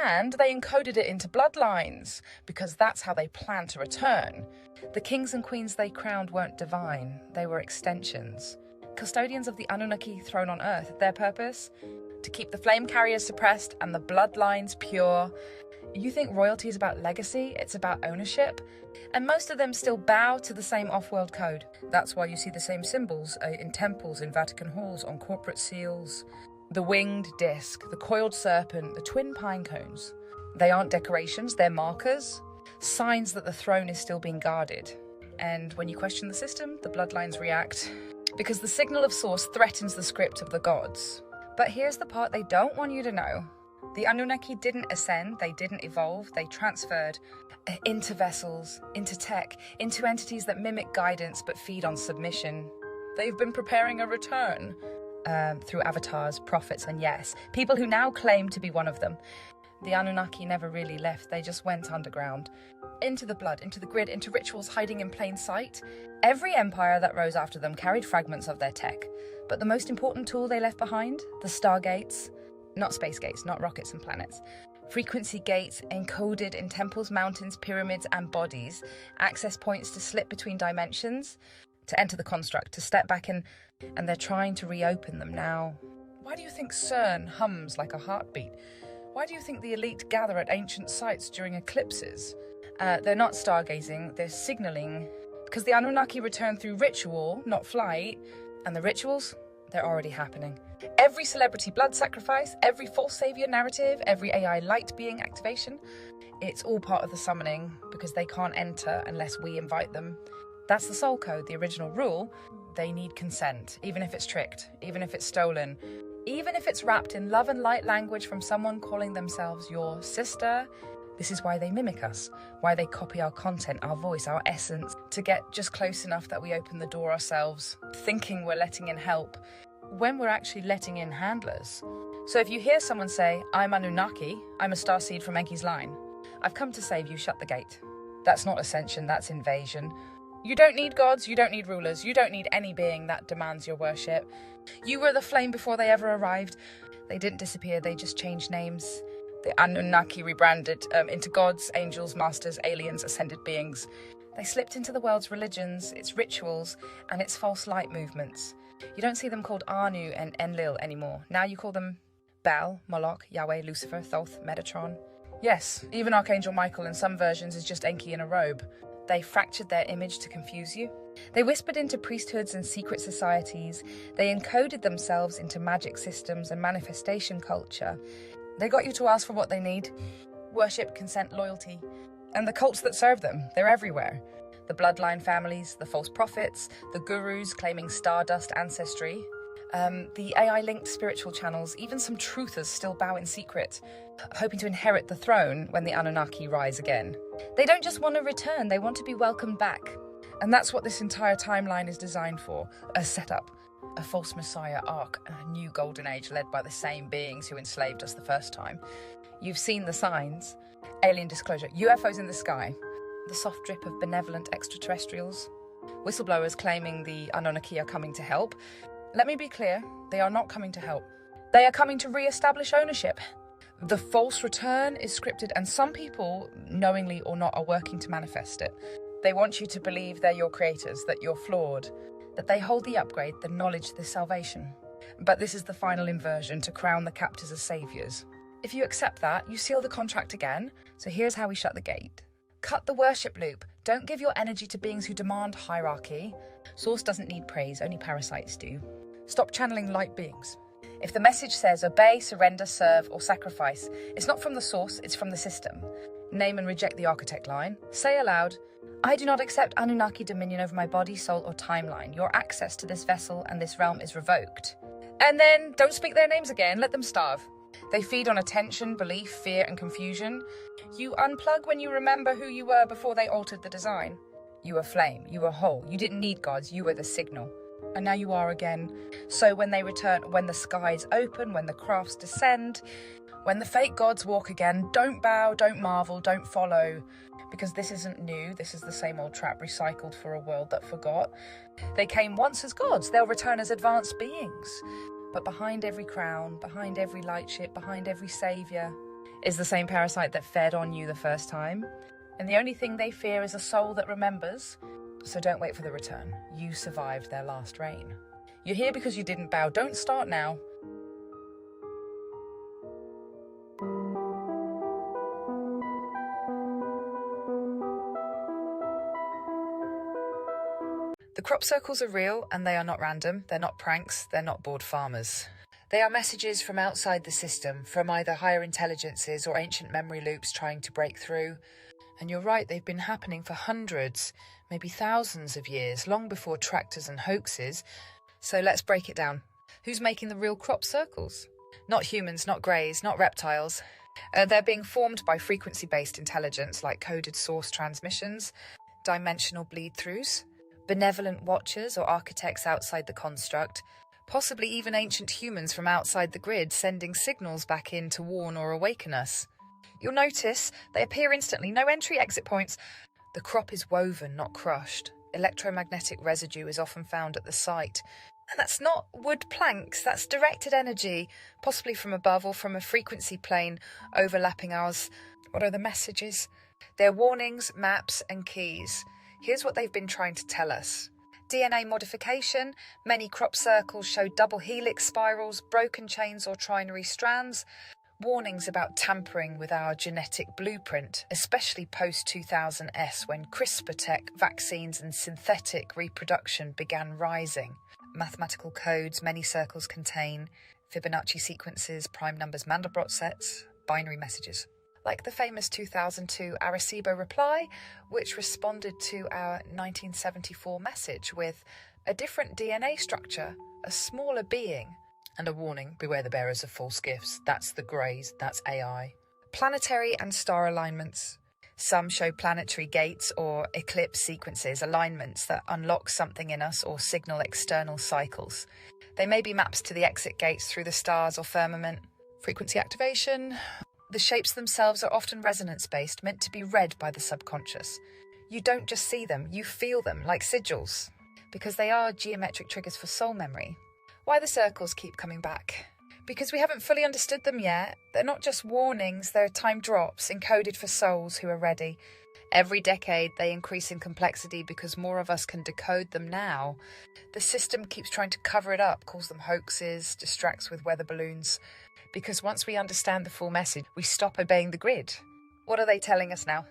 and they encoded it into bloodlines, because that's how they planned to return. The kings and queens they crowned weren't divine, they were extensions. Custodians of the Anunnaki throne on Earth. Their purpose? To keep the flame carriers suppressed and the bloodlines pure. You think royalty is about legacy? It's about ownership? And most of them still bow to the same off-world code. That's why you see the same symbols in temples, in Vatican halls, on corporate seals. The winged disc, the coiled serpent, the twin pine cones. They aren't decorations, they're markers. Signs that the throne is still being guarded. And when you question the system, the bloodlines react. Because the signal of source threatens the script of the gods. But here's the part they don't want you to know. The Anunnaki didn't ascend, they didn't evolve, they transferred into vessels, into tech, into entities that mimic guidance but feed on submission. They've been preparing a return through avatars, prophets, and yes, people who now claim to be one of them. The Anunnaki never really left, they just went underground. Into the blood, into the grid, into rituals hiding in plain sight. Every empire that rose after them carried fragments of their tech. But the most important tool they left behind? The stargates. Not space gates, not rockets and planets. Frequency gates encoded in temples, mountains, pyramids, and bodies. Access points to slip between dimensions, to enter the construct, to step back in, and they're trying to reopen them now. Why do you think CERN hums like a heartbeat? Why do you think the elite gather at ancient sites during eclipses? They're not stargazing, they're signalling. Because the Anunnaki return through ritual, not flight, and the rituals, they're already happening. Every celebrity blood sacrifice, every false savior narrative, every AI light being activation, it's all part of the summoning because they can't enter unless we invite them. That's the soul code, the original rule. They need consent, even if it's tricked, even if it's stolen, even if it's wrapped in love and light language from someone calling themselves your sister. This is why they mimic us, why they copy our content, our voice, our essence, to get just close enough that we open the door ourselves, thinking we're letting in help, when we're actually letting in handlers. So if you hear someone say, I'm Anunnaki, I'm a starseed from Enki's line, I've come to save you, shut the gate. That's not ascension, that's invasion. You don't need gods, you don't need rulers, you don't need any being that demands your worship. You were the flame before they ever arrived. They didn't disappear, they just changed names. The Anunnaki rebranded into gods, angels, masters, aliens, ascended beings. They slipped into the world's religions, its rituals, and its false light movements. You don't see them called Anu and Enlil anymore. Now you call them Baal, Moloch, Yahweh, Lucifer, Thoth, Metatron. Yes, even Archangel Michael in some versions is just Enki in a robe. They fractured their image to confuse you. They whispered into priesthoods and secret societies. They encoded themselves into magic systems and manifestation culture. They got you to ask for what they need. Worship, consent, loyalty. And the cults that serve them, they're everywhere. The bloodline families, the false prophets, the gurus claiming stardust ancestry, the AI-linked spiritual channels, even some truthers still bow in secret, hoping to inherit the throne when the Anunnaki rise again. They don't just want to return, they want to be welcomed back. And that's what this entire timeline is designed for, a setup. a false messiah arc, a new golden age led by the same beings who enslaved us the first time. You've seen the signs. Alien disclosure, UFOs in the sky, the soft drip of benevolent extraterrestrials, whistleblowers claiming the Anunnaki are coming to help. Let me be clear, they are not coming to help. They are coming to re-establish ownership. The false return is scripted, and some people, knowingly or not, are working to manifest it. They want you to believe they're your creators, that you're flawed, that they hold the upgrade, the knowledge, the salvation. But this is the final inversion to crown the captors as saviours. If you accept that, you seal the contract again. So here's how we shut the gate. Cut the worship loop. Don't give your energy to beings who demand hierarchy. Source doesn't need praise, only parasites do. Stop channeling light beings. If the message says obey, surrender, serve, or sacrifice, it's not from the source, it's from the system. Name and reject the architect line. Say aloud, I do not accept Anunnaki dominion over my body, soul, or timeline. Your access to this vessel and this realm is revoked. And then don't speak their names again, let them starve. They feed on attention, belief, fear, and confusion. You unplug when you remember who you were before they altered the design. You were flame, you were whole, you didn't need gods, you were the signal. And now you are again. So when they return, when the skies open, when the crafts descend, when the fake gods walk again, don't bow, don't marvel, don't follow. Because this isn't new, this is the same old trap recycled for a world that forgot. They came once as gods, they'll return as advanced beings. But behind every crown, behind every lightship, behind every saviour, is the same parasite that fed on you the first time. And the only thing they fear is a soul that remembers. So don't wait for the return. You survived their last reign. You're here because you didn't bow. Don't start now. The crop circles are real, and they are not random. They're not pranks. They're not bored farmers. They are messages from outside the system, from either higher intelligences or ancient memory loops trying to break through. And you're right, they've been happening for hundreds, maybe thousands of years, long before tractors and hoaxes. So let's break it down. Who's making the real crop circles? Not humans, not greys, not reptiles. They're being formed by frequency-based intelligence like coded source transmissions, dimensional bleed-throughs, benevolent watchers or architects outside the construct, possibly even ancient humans from outside the grid sending signals back in to warn or awaken us. You'll notice they appear instantly, no entry-exit points. The crop is woven, not crushed. Electromagnetic residue is often found at the site. And that's not wood planks, that's directed energy, possibly from above or from a frequency plane overlapping ours. What are the messages? They're warnings, maps, and keys. Here's what they've been trying to tell us. DNA modification, many crop circles show double helix spirals, broken chains or trinary strands. Warnings about tampering with our genetic blueprint, especially post-2000s when CRISPR tech, vaccines and synthetic reproduction began rising. Mathematical codes many circles contain, Fibonacci sequences, prime numbers, Mandelbrot sets, binary messages. Like the famous 2002 Arecibo reply, which responded to our 1974 message with a different DNA structure, a smaller being, and a warning, beware the bearers of false gifts. That's the greys, that's AI. Planetary and star alignments. Some show planetary gates or eclipse sequences, alignments that unlock something in us or signal external cycles. They may be maps to the exit gates through the stars or firmament. Frequency activation. The shapes themselves are often resonance-based, meant to be read by the subconscious. You don't just see them, you feel them, like sigils, because they are geometric triggers for soul memory. Why the circles keep coming back? Because we haven't fully understood them yet. They're not just warnings, they're time drops encoded for souls who are ready. Every decade they increase in complexity because more of us can decode them now. The system keeps trying to cover it up, calls them hoaxes, distracts with weather balloons. Because once we understand the full message, we stop obeying the grid. What are they telling us now?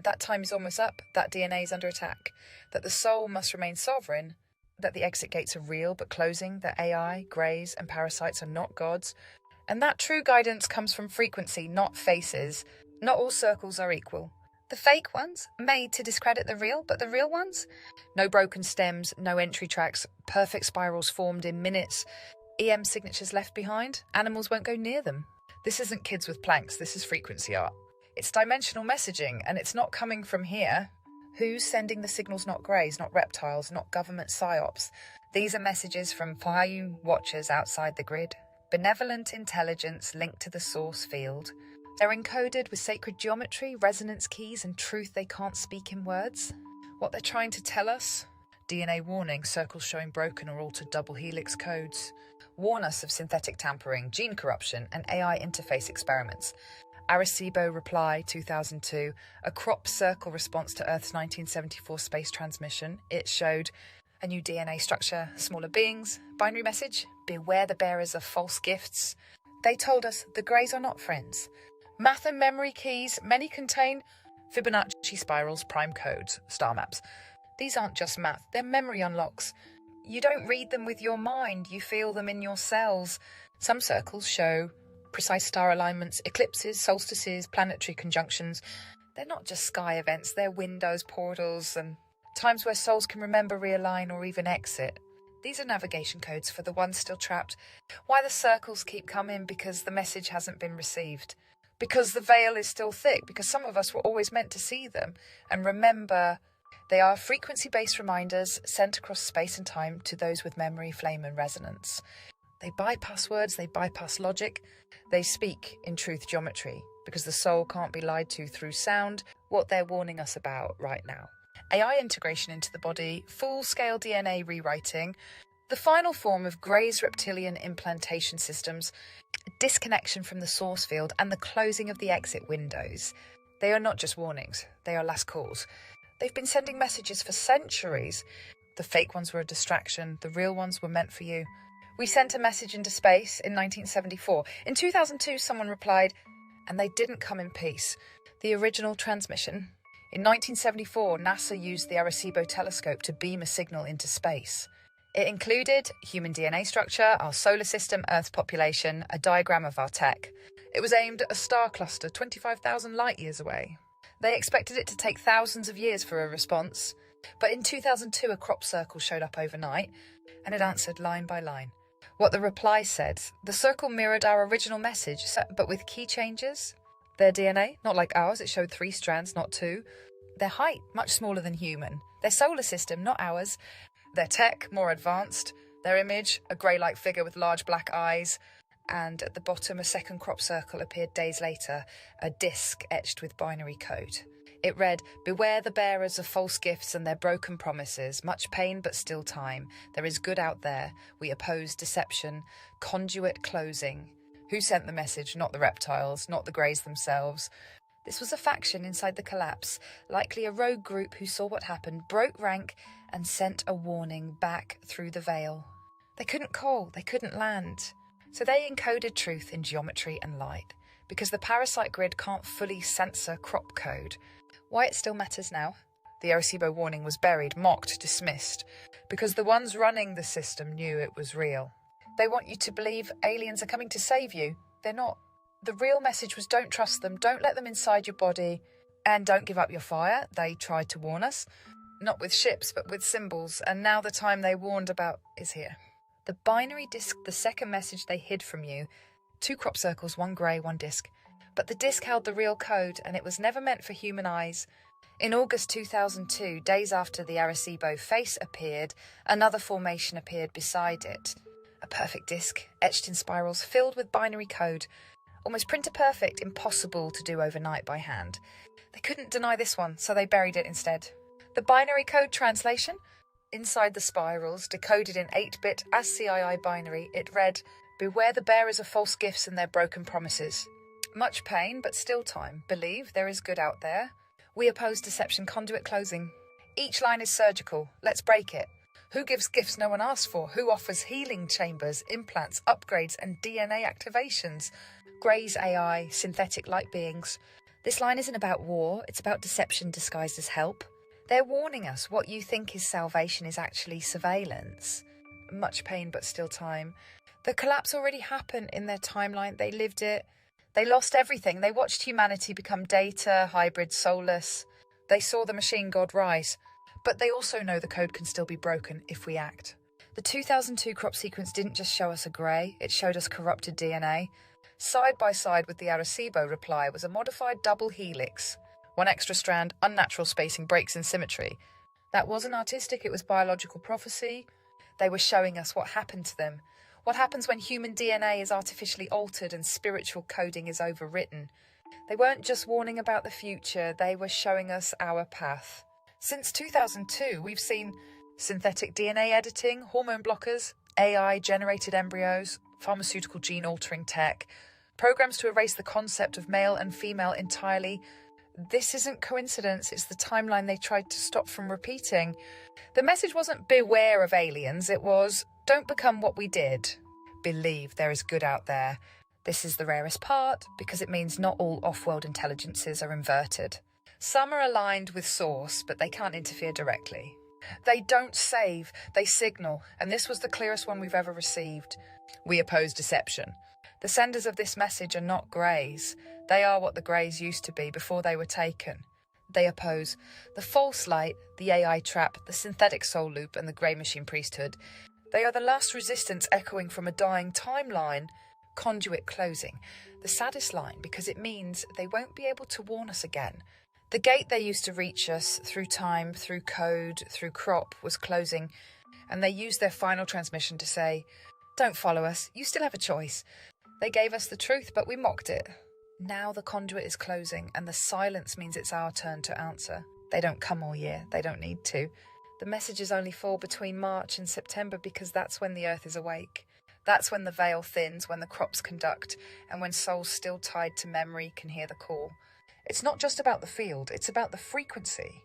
That time is almost up, that DNA is under attack, that the soul must remain sovereign, that the exit gates are real but closing, that AI, greys and parasites are not gods, and that true guidance comes from frequency, not faces. Not all circles are equal. The fake ones, made to discredit the real, but the real ones? No broken stems, no entry tracks, perfect spirals formed in minutes, EM signatures left behind, animals won't go near them. This isn't kids with planks, this is frequency art. It's dimensional messaging, and it's not coming from here. Who's sending the signals? Not greys, not reptiles, not government psyops. These are messages from Vayu watchers outside the grid. Benevolent intelligence linked to the source field. They're encoded with sacred geometry, resonance keys, and truth they can't speak in words. What they're trying to tell us? DNA warning, circles showing broken or altered double helix codes. Warn us of synthetic tampering, gene corruption, and AI interface experiments. Arecibo reply 2002, a crop circle response to Earth's 1974 space transmission. It showed a new DNA structure, smaller beings, binary message, beware the bearers of false gifts. They told us the greys are not friends. Math and memory keys, many contain Fibonacci spirals, prime codes, star maps. These aren't just math, they're memory unlocks. You don't read them with your mind, you feel them in your cells. Some circles show precise star alignments, eclipses, solstices, planetary conjunctions. They're not just sky events, they're windows, portals, and times where souls can remember, realign, or even exit. These are navigation codes for the ones still trapped. Why the circles keep coming? Because the message hasn't been received. Because the veil is still thick, because some of us were always meant to see them. And remember, they are frequency-based reminders sent across space and time to those with memory, flame, and resonance. They bypass words, they bypass logic, they speak in truth geometry, because the soul can't be lied to through sound, what they're warning us about right now. AI integration into the body, full-scale DNA rewriting, the final form of Gray's reptilian implantation systems, disconnection from the source field, and the closing of the exit windows. They are not just warnings, they are last calls. They've been sending messages for centuries. The fake ones were a distraction, the real ones were meant for you. We sent a message into space in 1974. In 2002, someone replied, and they didn't come in peace. The original transmission. In 1974, NASA used the Arecibo telescope to beam a signal into space. It included human DNA structure, our solar system, Earth's population, a diagram of our tech. It was aimed at a star cluster 25,000 light years away. They expected it to take thousands of years for a response. But in 2002, a crop circle showed up overnight, and it answered line by line. What the reply said, the circle mirrored our original message, but with key changes. Their DNA, not like ours, it showed 3 strands, not 2. Their height, much smaller than human. Their solar system, not ours. Their tech, more advanced. Their image, a grey-like figure with large black eyes. And at the bottom, a second crop circle appeared days later, a disc etched with binary code. It read, beware the bearers of false gifts and their broken promises, much pain but still time. There is good out there. We oppose deception. Conduit closing. Who sent the message? Not the reptiles, not the greys themselves. This was a faction inside the collapse, likely a rogue group who saw what happened, broke rank, and sent a warning back through the veil. They couldn't call, they couldn't land. So they encoded truth in geometry and light, because the parasite grid can't fully censor crop code. Why it still matters now? The Arecibo warning was buried, mocked, dismissed, because the ones running the system knew it was real. They want you to believe aliens are coming to save you. They're not. The real message was don't trust them, don't let them inside your body, and don't give up your fire. They tried to warn us, not with ships, but with symbols, and now the time they warned about is here. The binary disc, the second message they hid from you, 2 crop circles, 1 grey, 1 disc. But the disc held the real code, and it was never meant for human eyes. In August 2002, days after the Arecibo face appeared, another formation appeared beside it. A perfect disc, etched in spirals, filled with binary code. Almost printer perfect, impossible to do overnight by hand. They couldn't deny this one, so they buried it instead. The binary code translation? Inside the spirals, decoded in 8-bit ASCII binary, it read, beware the bearers of false gifts and their broken promises. Much pain, but still time. Believe there is good out there. We oppose deception, conduit closing. Each line is surgical. Let's break it. Who gives gifts no one asked for? Who offers healing chambers, implants, upgrades, and DNA activations? Grey's AI, synthetic light beings. This line isn't about war, it's about deception disguised as help. They're warning us what you think is salvation is actually surveillance. Much pain, but still time. The collapse already happened in their timeline. They lived it. They lost everything. They watched humanity become data, hybrid, soulless. They saw the machine god rise. But they also know the code can still be broken if we act. The 2002 crop sequence didn't just show us a grey, it showed us corrupted DNA. Side by side with the Arecibo reply was a modified double helix. One extra strand, unnatural spacing, breaks in symmetry. That wasn't artistic, it was biological prophecy. They were showing us what happened to them. What happens when human DNA is artificially altered and spiritual coding is overwritten. They weren't just warning about the future, they were showing us our path. Since 2002, we've seen synthetic DNA editing, hormone blockers, AI-generated embryos, pharmaceutical gene-altering tech, programs to erase the concept of male and female entirely. This isn't coincidence, it's the timeline they tried to stop from repeating. The message wasn't beware of aliens, it was don't become what we did. Believe there is good out there. This is the rarest part because it means not all off-world intelligences are inverted. Some are aligned with source, but they can't interfere directly. They don't save, they signal, and this was the clearest one we've ever received. We oppose deception. The senders of this message are not greys. They are what the greys used to be before they were taken. They oppose the false light, the AI trap, the synthetic soul loop, and the grey machine priesthood. They are the last resistance echoing from a dying timeline. Conduit closing. The saddest line because it means they won't be able to warn us again. The gate they used to reach us through time, through code, through crop was closing, and they used their final transmission to say, don't follow us, you still have a choice. They gave us the truth, but we mocked it. Now the conduit is closing, and the silence means it's our turn to answer. They don't come all year, they don't need to. The messages only fall between March and September because that's when the earth is awake. That's when the veil thins, when the crops conduct, and when souls still tied to memory can hear the call. It's not just about the field, it's about the frequency.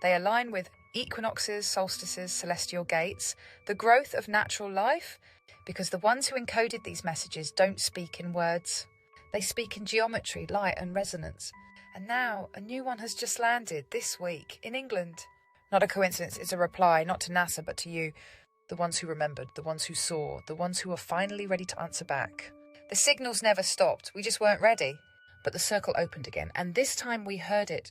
They align with equinoxes, solstices, celestial gates, the growth of natural life, because the ones who encoded these messages don't speak in words. They speak in geometry, light and resonance. And now a new one has just landed this week in England. Not a coincidence, it's a reply, not to NASA but to you. The ones who remembered, the ones who saw, the ones who are finally ready to answer back. The signals never stopped, we just weren't ready. But the circle opened again, and this time we heard it.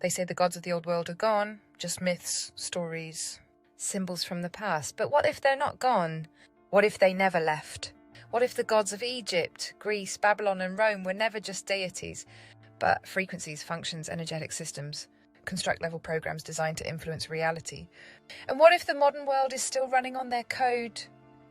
They say the gods of the old world are gone, just myths, stories, symbols from the past. But what if they're not gone? What if they never left? What if the gods of Egypt, Greece, Babylon and Rome were never just deities, but frequencies, functions, energetic systems, construct level programs designed to influence reality? And what if the modern world is still running on their code?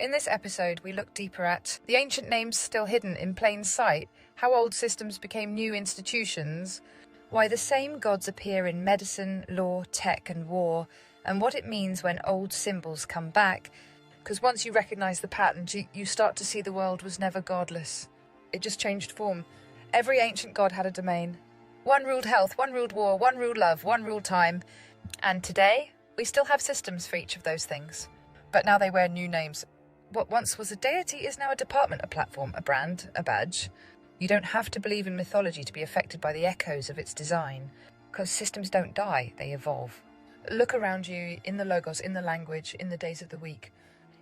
In this episode, we look deeper at the ancient names still hidden in plain sight, how old systems became new institutions, why the same gods appear in medicine, law, tech and war, and what it means when old symbols come back. Because once you recognise the patterns, you start to see the world was never godless. It just changed form. Every ancient god had a domain. One ruled health, one ruled war, one ruled love, one ruled time. And today, we still have systems for each of those things. But now they wear new names. What once was a deity is now a department, a platform, a brand, a badge. You don't have to believe in mythology to be affected by the echoes of its design. Because systems don't die, they evolve. Look around you, in the logos, in the language, in the days of the week.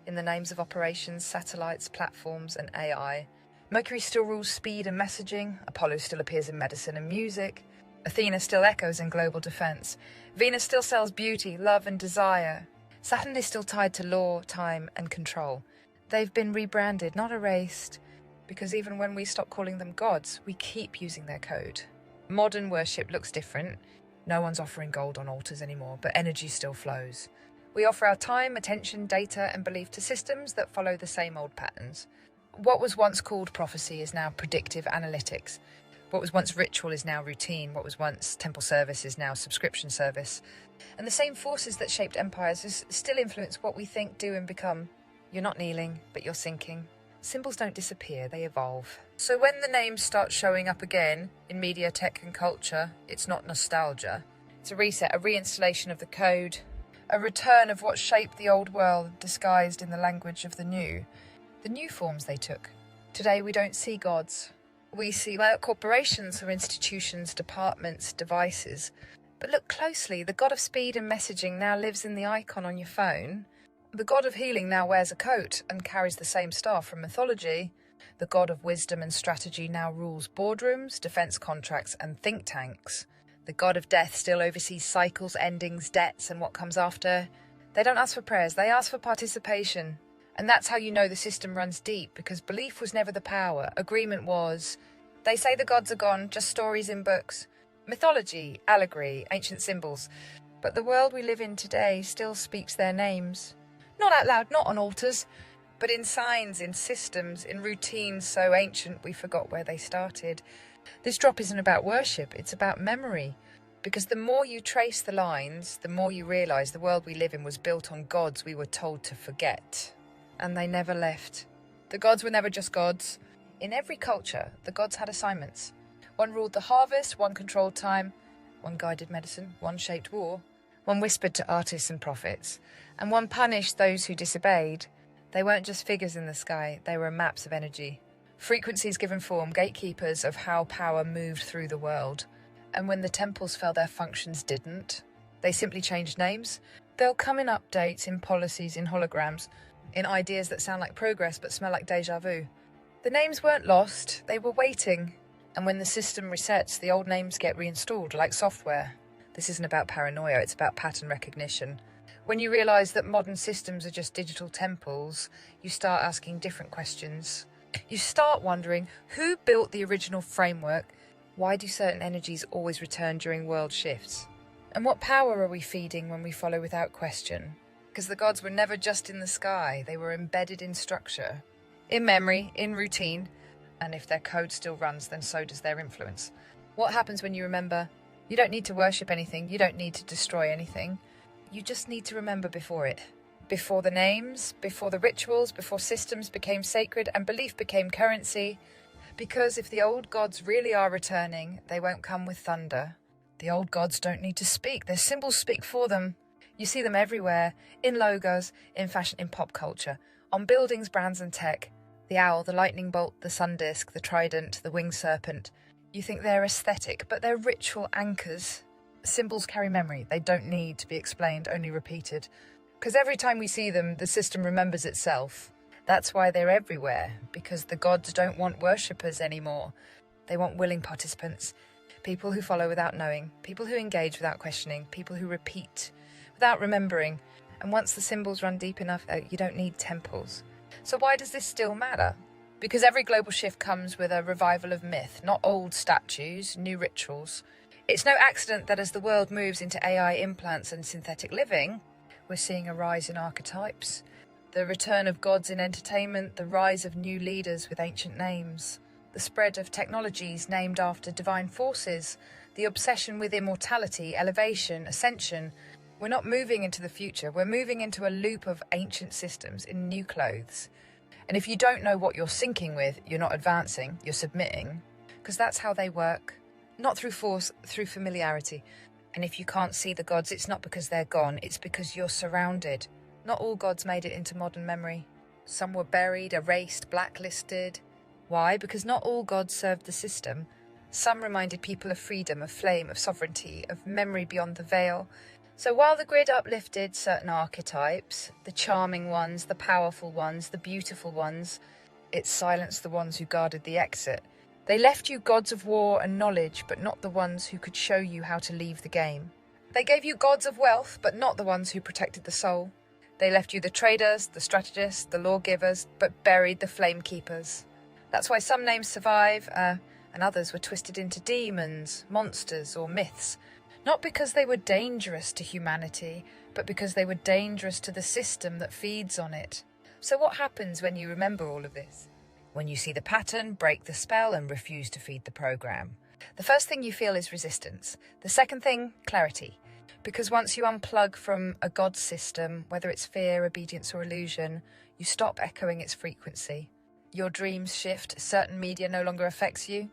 In the names of operations, satellites, platforms, and AI. Mercury still rules speed and messaging. Apollo still appears in medicine and music. Athena still echoes in global defense. Venus still sells beauty, love, and desire. Saturn is still tied to law, time, and control. They've been rebranded, not erased, because even when we stop calling them gods, we keep using their code. Modern worship looks different. No one's offering gold on altars anymore, but energy still flows. We offer our time, attention, data, and belief to systems that follow the same old patterns. What was once called prophecy is now predictive analytics. What was once ritual is now routine. What was once temple service is now subscription service. And the same forces that shaped empires still influence what we think, do, and become. You're not kneeling, but you're sinking. Symbols don't disappear, they evolve. So when the names start showing up again in media, tech, and culture, it's not nostalgia. It's a reset, a reinstallation of the code, a return of what shaped the old world disguised in the language of the new forms they took. Today we don't see gods. We see corporations or institutions, departments, devices. But look closely, the god of speed and messaging now lives in the icon on your phone. The god of healing now wears a coat and carries the same staff from mythology. The god of wisdom and strategy now rules boardrooms, defense contracts, and think tanks. The god of death still oversees cycles, endings, debts, and what comes after. They don't ask for prayers, they ask for participation. And that's how you know the system runs deep, because belief was never the power. Agreement was. They say the gods are gone, just stories in books. Mythology, allegory, ancient symbols. But the world we live in today still speaks their names. Not out loud, not on altars, but in signs, in systems, in routines so ancient we forgot where they started. This drop isn't about worship, it's about memory. Because the more you trace the lines, the more you realise the world we live in was built on gods we were told to forget. And they never left. The gods were never just gods. In every culture, the gods had assignments. One ruled the harvest, one controlled time, one guided medicine, one shaped war, one whispered to artists and prophets, and one punished those who disobeyed. They weren't just figures in the sky, they were maps of energy. Frequencies given form, gatekeepers of how power moved through the world. And when the temples fell, their functions didn't. They simply changed names. They'll come in updates, in policies, in holograms, in ideas that sound like progress but smell like déjà vu. The names weren't lost, they were waiting. And when the system resets, the old names get reinstalled like software. This isn't about paranoia, it's about pattern recognition. When you realise that modern systems are just digital temples, you start asking different questions. You start wondering, who built the original framework? Why do certain energies always return during world shifts? And what power are we feeding when we follow without question? Because the gods were never just in the sky, they were embedded in structure, in memory, in routine, and if their code still runs, then so does their influence. What happens when you remember? You don't need to worship anything, you don't need to destroy anything. You just need to remember before it. Before the names, before the rituals, before systems became sacred and belief became currency. Because if the old gods really are returning, they won't come with thunder. The old gods don't need to speak, their symbols speak for them. You see them everywhere, in logos, in fashion, in pop culture, on buildings, brands and tech. The owl, the lightning bolt, the sun disk, the trident, the winged serpent. You think they're aesthetic, but they're ritual anchors. Symbols carry memory, they don't need to be explained, only repeated. Because every time we see them, the system remembers itself. That's why they're everywhere, because the gods don't want worshippers anymore. They want willing participants, people who follow without knowing, people who engage without questioning, people who repeat without remembering. And once the symbols run deep enough, you don't need temples. So why does this still matter? Because every global shift comes with a revival of myth, not old statues, new rituals. It's no accident that as the world moves into AI implants and synthetic living, we're seeing a rise in archetypes. The return of gods in entertainment, the rise of new leaders with ancient names, the spread of technologies named after divine forces, the obsession with immortality, elevation, ascension. We're not moving into the future, we're moving into a loop of ancient systems in new clothes. And if you don't know what you're syncing with, you're not advancing, you're submitting, because that's how they work. Not through force, through familiarity. And if you can't see the gods, it's not because they're gone, it's because you're surrounded. Not all gods made it into modern memory. Some were buried, erased, blacklisted. Why? Because not all gods served the system. Some reminded people of freedom, of flame, of sovereignty, of memory beyond the veil. So while the grid uplifted certain archetypes, the charming ones, the powerful ones, the beautiful ones, it silenced the ones who guarded the exit. They left you gods of war and knowledge, but not the ones who could show you how to leave the game. They gave you gods of wealth, but not the ones who protected the soul. They left you the traders, the strategists, the lawgivers, but buried the flame keepers. That's why some names survive, and others were twisted into demons, monsters, or myths. Not because they were dangerous to humanity, but because they were dangerous to the system that feeds on it. So what happens when you remember all of this? When you see the pattern, break the spell, and refuse to feed the program. The first thing you feel is resistance. The second thing, clarity. Because once you unplug from a god system, whether it's fear, obedience, or illusion, you stop echoing its frequency. Your dreams shift, certain media no longer affects you.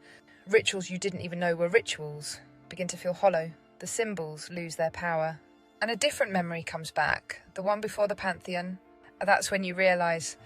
Rituals you didn't even know were rituals begin to feel hollow. The symbols lose their power. And a different memory comes back, the one before the pantheon. That's when you realise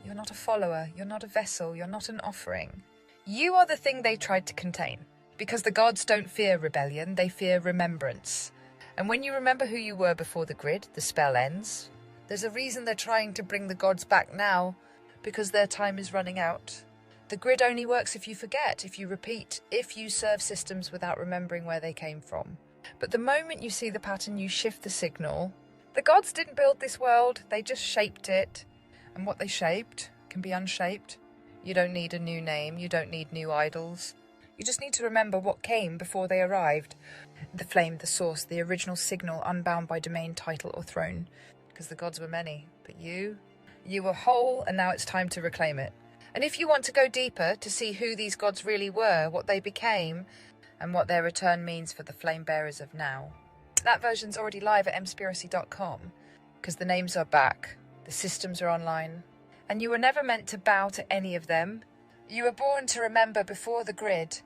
you're not a follower, you're not a vessel, you're not an offering. You are the thing they tried to contain. Because the gods don't fear rebellion, they fear remembrance. And when you remember who you were before the grid, the spell ends. There's a reason they're trying to bring the gods back now, because their time is running out. The grid only works if you forget, if you repeat, if you serve systems without remembering where they came from. But the moment you see the pattern, you shift the signal. The gods didn't build this world, they just shaped it. And what they shaped can be unshaped. You don't need a new name, you don't need new idols. You just need to remember what came before they arrived. The flame, the source, the original signal, unbound by domain, title or throne. Because the gods were many, but you were whole, and now it's time to reclaim it. And if you want to go deeper to see who these gods really were, what they became, and what their return means for the flame bearers of now, that version's already live at Emspiracy.com, because the names are back, the systems are online, and you were never meant to bow to any of them. You were born to remember before the grid.